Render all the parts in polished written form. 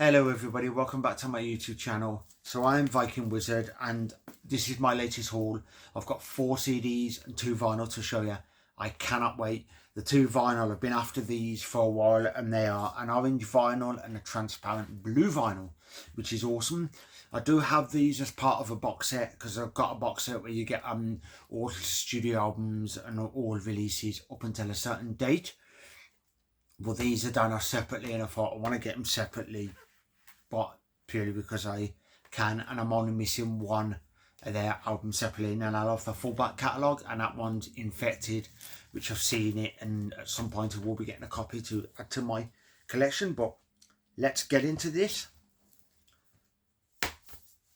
Hello everybody, welcome back to my YouTube channel. So I'm Viking Wizard and this is my latest haul. I've got 4 CDs and 2 vinyl to show you. I cannot wait. The 2 vinyl, I've been after these for a while and they are an orange vinyl and a transparent blue vinyl, which is awesome. I do have these as part of a box set because I've got a box set where you get all studio albums and all releases up until a certain date. Well, these are done separately and I thought I want to get them separately, but purely because I can, and I'm only missing one of their albums separately, and I'll have the full back catalogue, and that one's Infected, which I've seen it, and at some point I will be getting a copy to add to my collection. But let's get into this.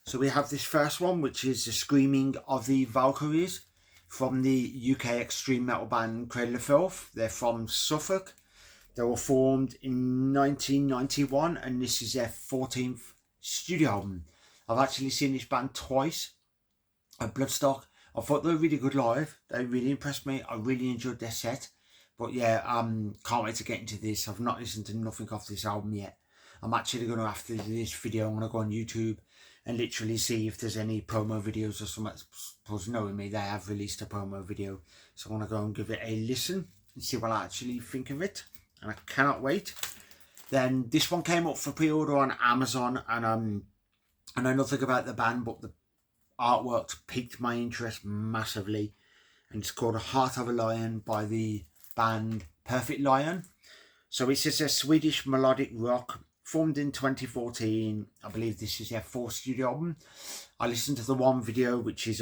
So we have this first one, which is The Screaming of the Valkyries from the UK extreme metal band Cradle of Filth. They're from Suffolk. They were formed in 1991 and this is their 14th studio album. I've actually seen this band twice at Bloodstock. I thought they were really good live. They really impressed me. I really enjoyed their set. But yeah, can't wait to get into this. I've not listened to nothing off this album yet. I'm actually going to, after this video, I'm going to go on YouTube and literally see if there's any promo videos or something. I suppose knowing me, they have released a promo video. So I'm going to go and give it a listen and see what I actually think of it. And I cannot wait. Then this one came up for pre-order on Amazon, and I know nothing about the band, but the artwork piqued my interest massively. And it's called A Heart of a Lion by the band Perfect Lion. So it's just a Swedish melodic rock formed in 2014. I believe this is their 4th studio album. I listened to the one video, which is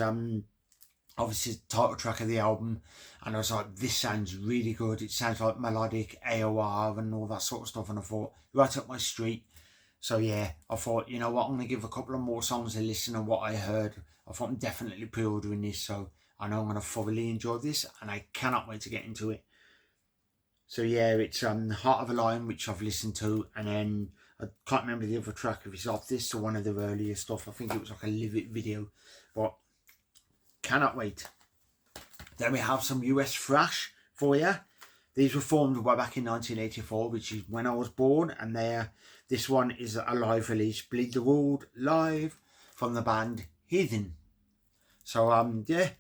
obviously the title track of the album, and I was like, this sounds really good. It sounds like melodic AOR and all that sort of stuff, and I thought, right up my street. So yeah, I thought, you know what, I'm going to give a couple of more songs a listen and what I heard. I thought I'm definitely pre-ordering this, so I know I'm going to thoroughly enjoy this and I cannot wait to get into it. So yeah, it's Heart of a Lion, which I've listened to, and then I can't remember the other track, if it's off this or one of the earlier stuff. I think it was like a Live It video, but cannot wait. Then we have some US thrash for you. These were formed way back in 1984, which is when I was born, and this one is a live release, Bleed the World live, from the band Heathen. So yeah,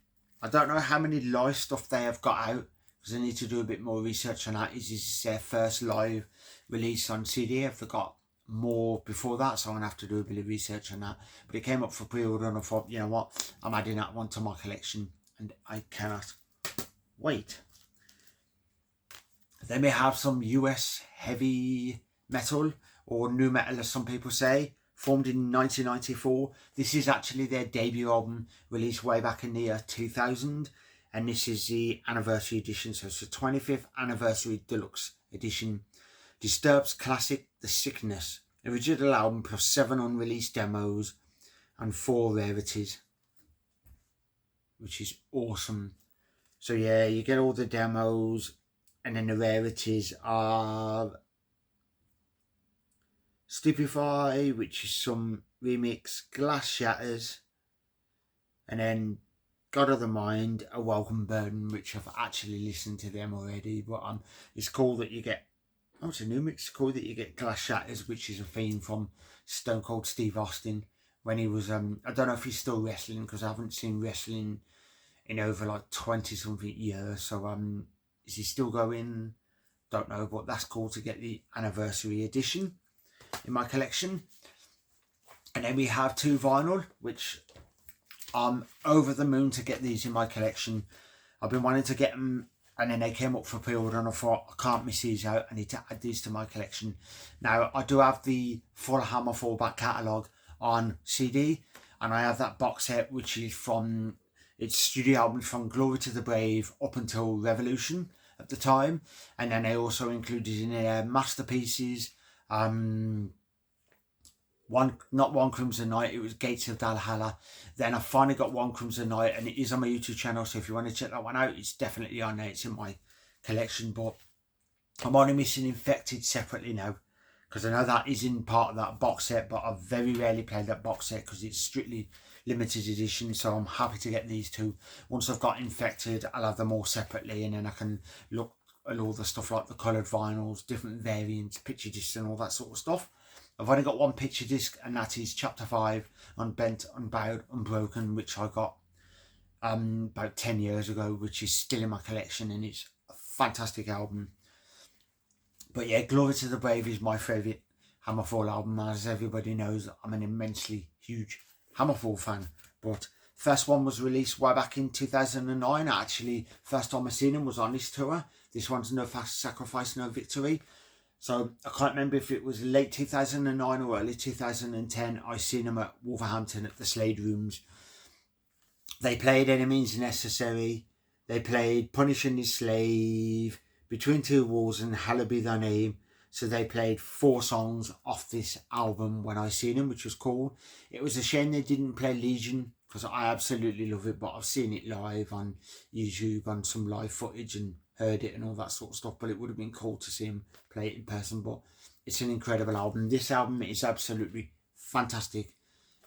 I don't know how many live stuff they have got out, because I need to do a bit more research on that. Is this their first live release on CD? Have they got more before that? So I'm gonna have to do a bit of research on that. But it came up for pre-order and I thought, you know what, I'm adding that one to my collection and I cannot wait. Then we have some US heavy metal, or nu metal as some people say, formed in 1994. This is actually their debut album, released way back in the year 2000, and this is the anniversary edition, so it's the 25th anniversary deluxe edition. Disturbed's classic The Sickness, original album plus 7 unreleased demos and 4 rarities, which is awesome. So yeah, you get all the demos, and then the rarities are Stupefy, which is some remix, Glass Shatters, and then God of the Mind, A Welcome Burden, which I've actually listened to them already, but it's cool that you get, oh, it's a new mix. It's cool that you get Glass Shatters, which is a theme from Stone Cold Steve Austin when he was, I don't know if he's still wrestling, because I haven't seen wrestling in over like 20 something years. So is he still going? Don't know, but that's cool to get the anniversary edition in my collection. And then we have 2 vinyl, which I'm over the moon to get these in my collection. I've been wanting to get them, and then they came up for pre-order and I thought, I can't miss these out. I need to add these to my collection. Now, I do have the full Hammer full back catalogue on CD, and I have that box set, which is from its studio albums from Glory to the Brave up until Revolution at the time. And then they also included in their masterpieces, not One Crimson Night, it was Gates of Valhalla. Then I finally got One Crimson Night, and it is on my YouTube channel, so if you want to check that one out, it's definitely on there. It's in my collection, but I'm only missing Infected separately now, because I know that is in part of that box set, but I've very rarely played that box set because it's strictly limited edition. So I'm happy to get these 2. Once I've got Infected, I'll have them all separately, and then I can look and all the stuff like the coloured vinyls, different variants, picture discs and all that sort of stuff. I've only got one picture disc, and that is Chapter 5, Unbent, Unbowed, Unbroken, which I got about 10 years ago, which is still in my collection, and it's a fantastic album. But yeah, Glory to the Brave is my favourite Hammerfall album. As everybody knows, I'm an immensely huge Hammerfall fan. But first one was released way back in 2009. Actually, first time I seen him was on this tour. This one's No Sacrifice, No Victory. So I can't remember if it was late 2009 or early 2010. I seen him at Wolverhampton at the Slade Rooms. They played Any Means Necessary. They played Punishing His Slave, Between Two Walls, and Hallowed Be Thy Name. So they played 4 songs off this album when I seen them, which was cool. It was a shame they didn't play Legion, because I absolutely love it, but I've seen it live on YouTube, on some live footage, and heard it and all that sort of stuff. But it would have been cool to see him play it in person. But it's an incredible album. This album is absolutely fantastic,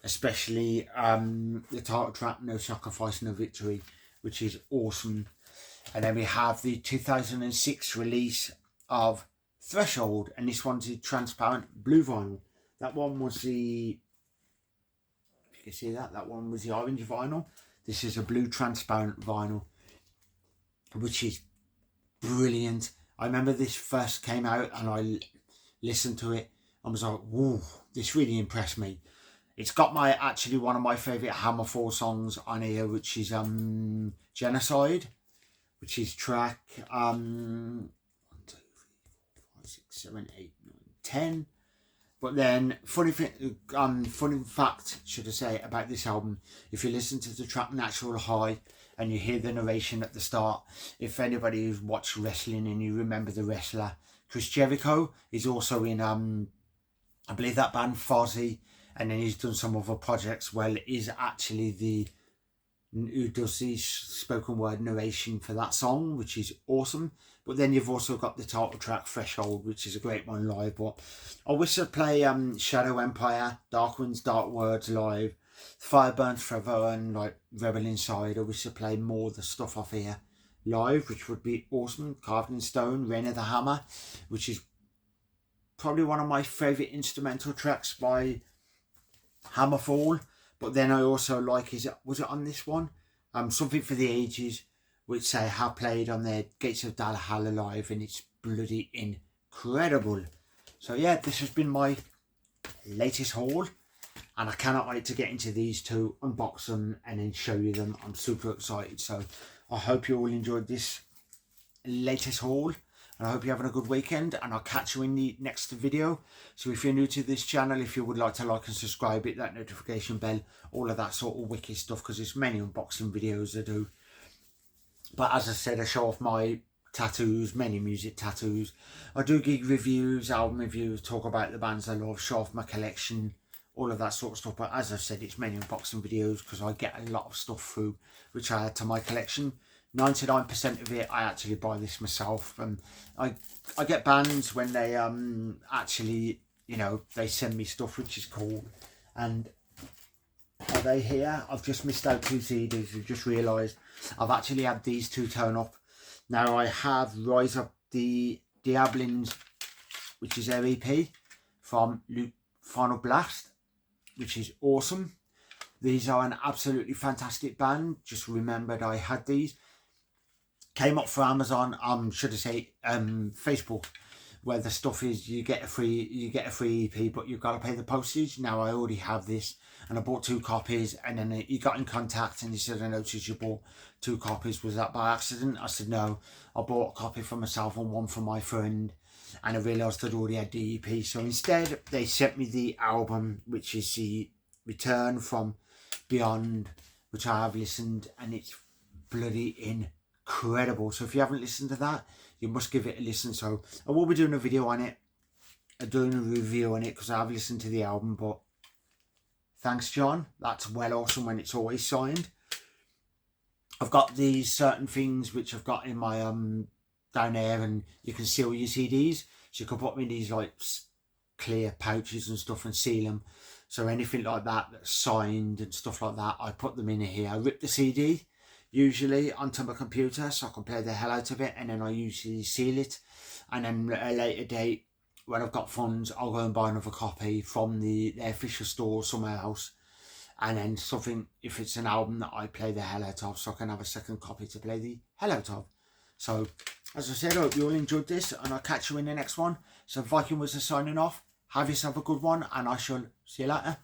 especially the title track, No Sacrifice, No Victory, which is awesome. And then we have the 2006 release of Threshold, and this one's a transparent blue vinyl. That one was the, if you can see that one was the orange vinyl. This is a blue transparent vinyl, which is brilliant. I remember this first came out and I listened to it and was like, whoa, this really impressed me. It's got actually one of my favourite Hammerfall songs on here, which is Genocide, which is track 1, 2, 3, 4, 5, 6, 7, 8, 9, 10. But then, funny fact, should I say, about this album, if you listen to the track Natural High and you hear the narration at the start, if anybody who's watched wrestling and you remember the wrestler, Chris Jericho is also in, I believe, that band Fozzy, and then he's done some other projects. Well, is actually the who does the spoken word narration for that song, which is awesome. But then you've also got the title track Threshold, which is a great one live. But I wish I'd play Shadow Empire, Dark Winds, Dark Words live, Fire Burns Forever, and like Rebel Inside. I wish I'd play more of the stuff off here live, which would be awesome. Carved in Stone, Reign of the Hammer, which is probably one of my favourite instrumental tracks by Hammerfall. But then I also like, was it on this one? Something for the Ages, which they have played on their Gates of Valhalla live, and it's bloody incredible. So yeah, this has been my latest haul, and I cannot wait to get into these two, unbox them, and then show you them. I'm super excited. So I hope you all enjoyed this latest haul, and I hope you're having a good weekend, and I'll catch you in the next video. So if you're new to this channel, if you would like to like and subscribe, hit that notification bell, all of that sort of wicked stuff, because there's many unboxing videos I do. But as I said, I show off my tattoos, many music tattoos. I do gig reviews, album reviews, talk about the bands I love, show off my collection, all of that sort of stuff. But as I said, it's many unboxing videos because I get a lot of stuff through which I add to my collection. 99% of it I actually buy this myself, and I get bands when they actually, you know, they send me stuff, which is cool. And are they here? I've just missed out 2 CDs. I've just realised I've actually had these 2 turn up. Now I have Rise Up the Diablins, which is their EP from Final Blast, which is awesome. These are an absolutely fantastic band. Just remembered I had these. Came up for Amazon, should I say, Facebook, where the stuff is you get a free EP, but you've got to pay the postage. Now I already have this, and I bought 2 copies, and then he got in contact and he said, I noticed you bought 2 copies. Was that by accident? I said no, I bought a copy for myself and one for my friend, and I realised I'd already had the EP. So instead they sent me the album, which is the Return from Beyond, which I have listened, and it's bloody incredible. So if you haven't listened to that, you must give it a listen. So I will be doing a video on it, doing a review on it, because I have listened to the album. But thanks, John. That's well awesome when it's always signed. I've got these certain things which I've got in my down there, and you can seal your CDs. So you can put them in these like clear pouches and stuff and seal them. So anything like that that's signed and stuff like that, I put them in here. I rip the CD. usually onto my computer, so I can play the hell out of it, and then I usually seal it, and then at a later date, when I've got funds, I'll go and buy another copy from the official store somewhere else, and then something, if it's an album that I play the hell out of, so I can have a second copy to play the hell out of. So, as I said, I hope you all enjoyed this, and I'll catch you in the next one. So Viking was signing off. Have yourself a good one, and I shall see you later.